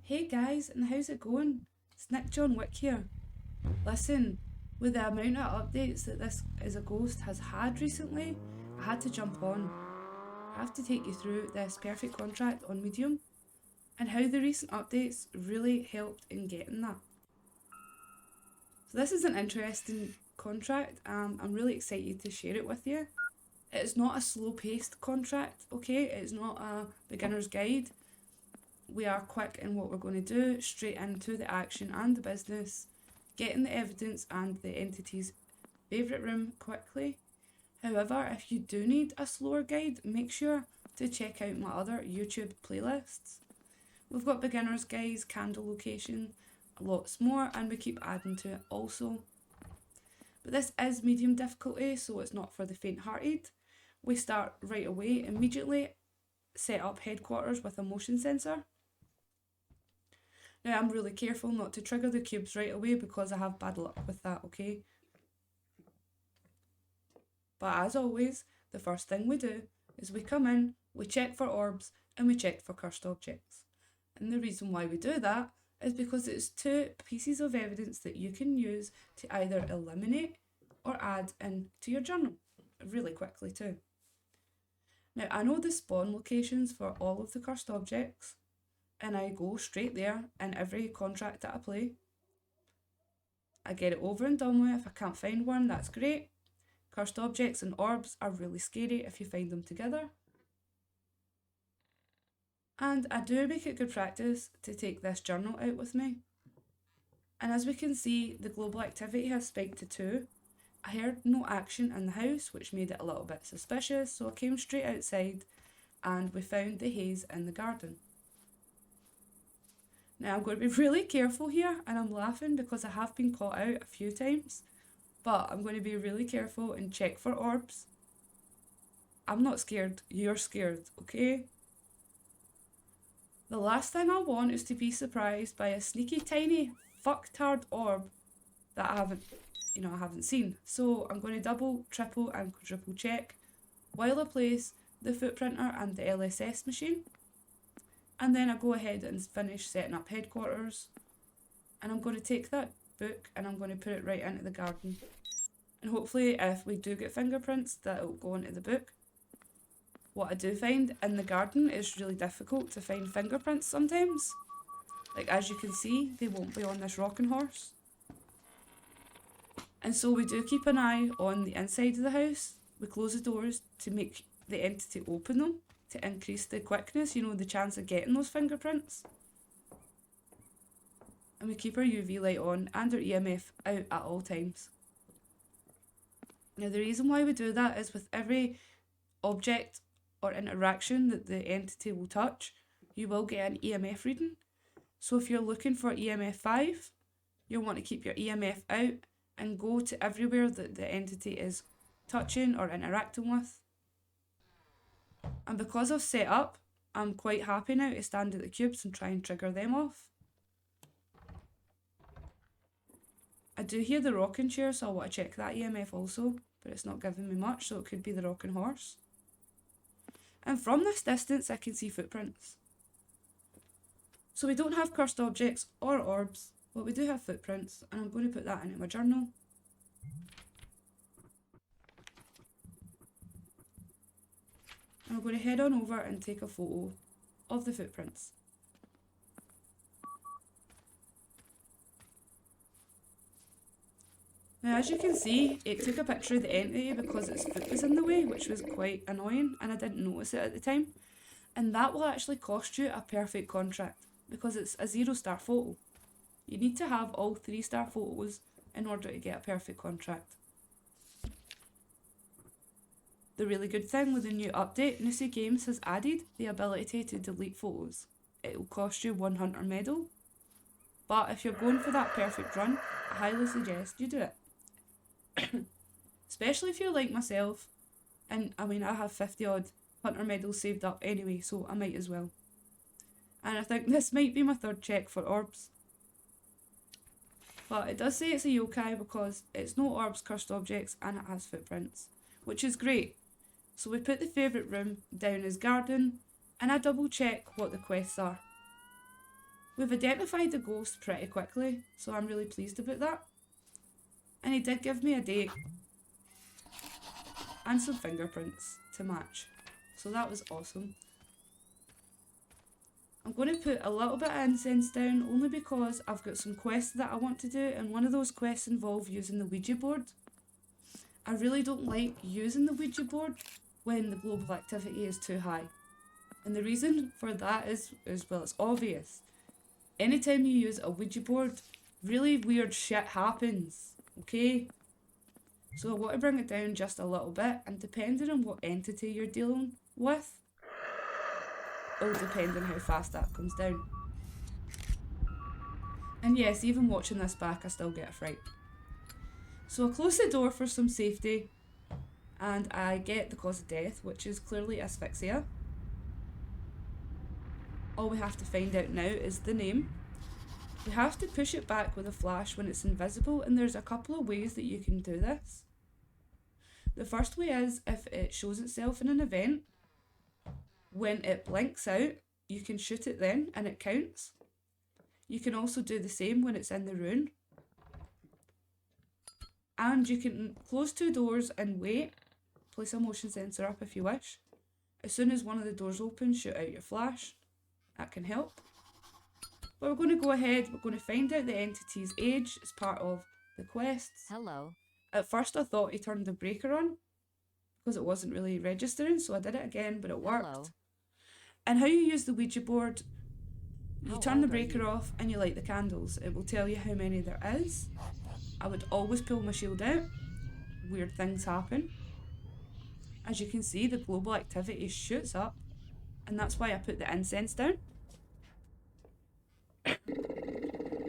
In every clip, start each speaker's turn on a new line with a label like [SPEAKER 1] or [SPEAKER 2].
[SPEAKER 1] Hey guys, and how's it going? It's Nick John Wick here. Listen, with the amount of updates that This Is a Ghost has had recently, I had to jump on. I have to take you through this perfect contract on Medium and how the recent updates really helped in getting that. So this is an interesting contract. I'm really excited to share it with you. It is not a slow-paced contract, okay? It's not a beginner's guide. We are quick in what we're going to do, straight into the action and the business, getting the evidence and the entity's favourite room quickly. However, if you do need a slower guide, make sure to check out my other YouTube playlists. We've got beginners guides, candle location, lots more, and we keep adding to it also. But this is medium difficulty, so it's not for the faint-hearted. We start right away, immediately set up headquarters with a motion sensor. Now I'm really careful not to trigger the cubes right away because I have bad luck with that, okay? But as always, the first thing we do is we come in, we check for orbs, and we check for cursed objects. And the reason why we do that is because it's two pieces of evidence that you can use to either eliminate or add into your journal really quickly too. Now I know the spawn locations for all of the cursed objects, and I go straight there in every contract that I play. I get it over and done with. If I can't find one, that's great. Cursed objects and orbs are really scary if you find them together. And I do make it good practice to take this journal out with me. And as we can see, the global activity has spiked to 2. I heard no action in the house, which made it a little bit suspicious, so I came straight outside and we found the haze in the garden. Now I'm going to be really careful here, and I'm laughing because I have been caught out a few times, but I'm going to be really careful and check for orbs. I'm not scared, you're scared, okay? The last thing I want is to be surprised by a sneaky tiny fucktard orb that I haven't seen. So I'm going to double, triple and quadruple check while I place the footprinter and the LSS machine. And then I go ahead and finish setting up headquarters. And I'm going to take that book and I'm going to put it right into the garden. And hopefully if we do get fingerprints, that'll go into the book. What I do find in the garden is really difficult to find fingerprints sometimes. Like as you can see, they won't be on this rocking horse. And so we do keep an eye on the inside of the house. We close the doors to make the entity open them, to increase the quickness, the chance of getting those fingerprints. And we keep our UV light on and our EMF out at all times. Now the reason why we do that is with every object or interaction that the entity will touch, you will get an EMF reading. So if you're looking for EMF 5, you'll want to keep your EMF out and go to everywhere that the entity is touching or interacting with. And because I've set up, I'm quite happy now to stand at the cubes and try and trigger them off. I do hear the rocking chair, so I want to check that EMF also, but it's not giving me much, so it could be the rocking horse. And from this distance I can see footprints. So we don't have cursed objects or orbs, but we do have footprints, and I'm going to put that into my journal. And I'm going to head on over and take a photo of the footprints. Now as you can see, it took a picture of the entity because its foot was in the way, which was quite annoying, and I didn't notice it at the time. And that will actually cost you a perfect contract because it's a 0-star photo. You need to have all 3-star photos in order to get a perfect contract. The really good thing with the new update, Nucci Games has added the ability to delete photos. It will cost you 1 hunter medal, but if you're going for that perfect run, I highly suggest you do it. Especially if you're like myself, and I have 50 odd hunter medals saved up anyway, so I might as well. And I think this might be my 3rd check for orbs. But it does say it's a yokai because it's no orbs, cursed objects, and it has footprints, which is great. So we put the favourite room down as garden, and I double check what the quests are. We've identified the ghost pretty quickly, so I'm really pleased about that. And he did give me a date and some fingerprints to match, so that was awesome. I'm going to put a little bit of incense down only because I've got some quests that I want to do, and one of those quests involve using the Ouija board. I really don't like using the Ouija board when the global activity is too high. And the reason for that is well, it's obvious. Anytime you use a Ouija board, really weird shit happens, okay? So I want to bring it down just a little bit, and depending on what entity you're dealing with, will depend on how fast that comes down. And yes, even watching this back, I still get a fright. So I close the door for some safety, and I get the cause of death, which is clearly asphyxia. All we have to find out now is the name. We have to push it back with a flash when it's invisible, and there's a couple of ways that you can do this. The first way is if it shows itself in an event, when it blinks out, you can shoot it then and it counts. You can also do the same when it's in the rune. And you can close two doors and wait. Place a motion sensor up if you wish. As soon as one of the doors opens, shoot out your flash. That can help. But we're going to go ahead, we're going to find out the entity's age as part of the quests.
[SPEAKER 2] Hello.
[SPEAKER 1] At first I thought he turned the breaker on because it wasn't really registering, so I did it again, but it worked.
[SPEAKER 2] Hello.
[SPEAKER 1] And how you use the Ouija board, you
[SPEAKER 2] How
[SPEAKER 1] turn the
[SPEAKER 2] old are
[SPEAKER 1] breaker
[SPEAKER 2] you?
[SPEAKER 1] off and you light the candles. It will tell you how many there is. I would always pull my shield out. Weird things happen. As you can see, the global activity shoots up, and that's why I put the incense down.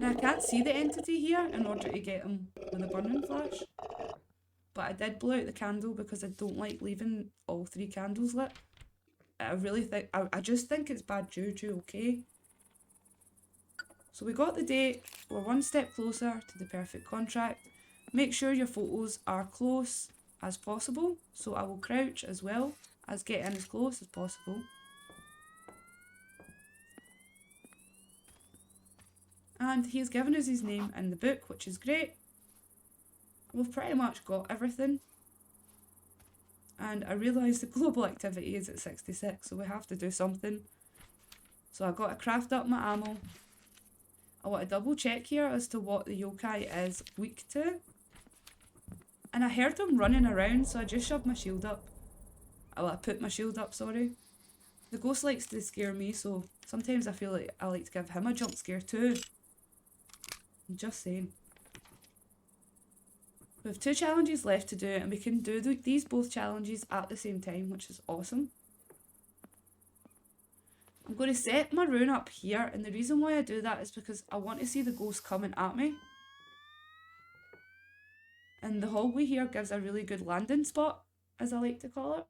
[SPEAKER 1] Now I can't see the entity here in order to get him with a burning flash, but I did blow out the candle because I don't like leaving all three candles lit. I just think it's bad juju, okay? So we got the date, we're one step closer to the perfect contract. Make sure your photos are close as possible, so I will crouch as well as get in as close as possible. And he's given us his name in the book, which is great. We've pretty much got everything. And I realise the global activity is at 66, so we have to do something. So I got to craft up my ammo. I want to double check here as to what the yokai is weak to. And I heard him running around, so I just shoved my shield up. I put my shield up, sorry. The ghost likes to scare me, so sometimes I feel like I like to give him a jump scare too. I'm just saying. We have 2 challenges left to do, and we can do these both challenges at the same time, which is awesome. I'm going to set my rune up here, and the reason why I do that is because I want to see the ghost coming at me. And the hallway here gives a really good landing spot, as I like to call it.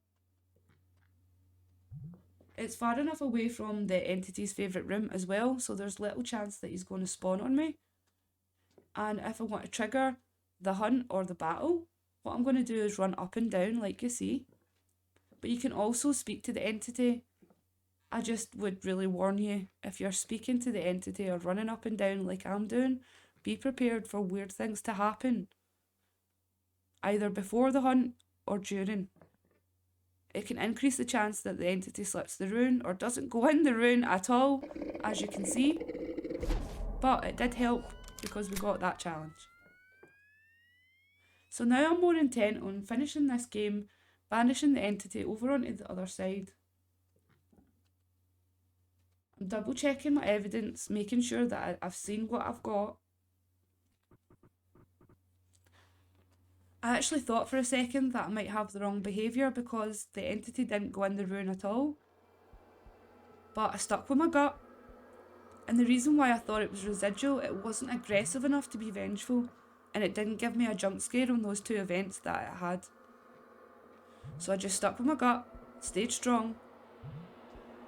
[SPEAKER 1] It's far enough away from the entity's favourite room as well, so there's little chance that he's going to spawn on me. And if I want to trigger the hunt or the battle, what I'm going to do is run up and down like you see. But you can also speak to the entity. I just would really warn you, if you're speaking to the entity or running up and down like I'm doing, be prepared for weird things to happen. Either before the hunt or during. It can increase the chance that the entity slips the rune or doesn't go in the rune at all, as you can see. But it did help because we got that challenge. So now I'm more intent on finishing this game, banishing the entity over onto the other side. I'm double checking my evidence, making sure that I've seen what I've got. I actually thought for a second that I might have the wrong behaviour because the entity didn't go in the rune at all. But I stuck with my gut. And the reason why I thought it was residual, it wasn't aggressive enough to be vengeful, and it didn't give me a jump scare on those 2 events that it had. So I just stuck with my gut, stayed strong,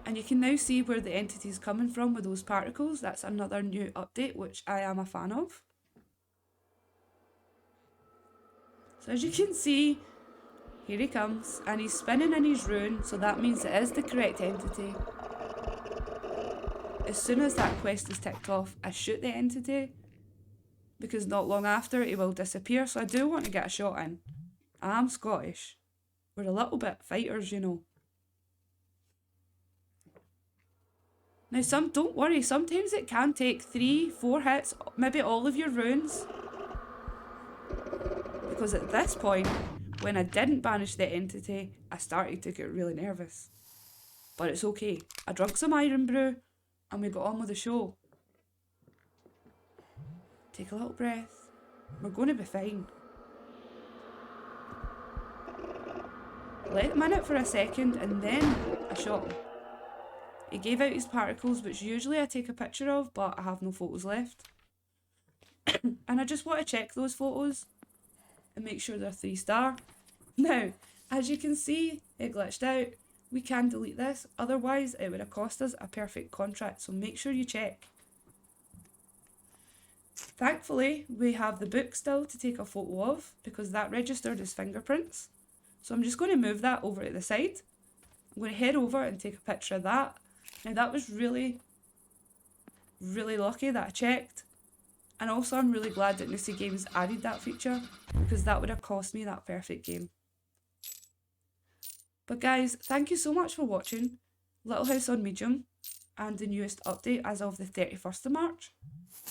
[SPEAKER 1] and you can now see where the entity's coming from with those particles. That's another new update, which I am a fan of. So as you can see, here he comes, and he's spinning in his rune, so that means it is the correct entity. as soon as that quest is ticked off, I shoot the entity, because not long after it will disappear, so I do want to get a shot in. I am Scottish. We're a little bit fighters, you know. Now don't worry, sometimes it can take 3-4 hits, maybe all of your runes. Because at this point, when I didn't banish the entity, I started to get really nervous. But it's okay. I drank some iron brew and we got on with the show. Take a little breath. We're going to be fine. Let him in it for a second and then I shot him. He gave out his particles, which usually I take a picture of, but I have no photos left. And I just want to check those photos and make sure they're 3-star. Now, as you can see, it glitched out. We can delete this, otherwise it would have cost us a perfect contract, so make sure you check. Thankfully, we have the book still to take a photo of, because that registered as fingerprints. So I'm just going to move that over to the side. I'm going to head over and take a picture of that. Now that was really, really lucky that I checked. And also I'm really glad that Nucci Games added that feature, because that would have cost me that perfect game. But guys, thank you so much for watching Little House on Medium and the newest update as of the 31st of March.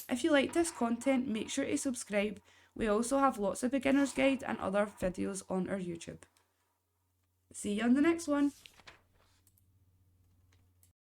[SPEAKER 1] If you like this content, make sure to subscribe. We also have lots of beginner's guide and other videos on our YouTube. See you on the next one.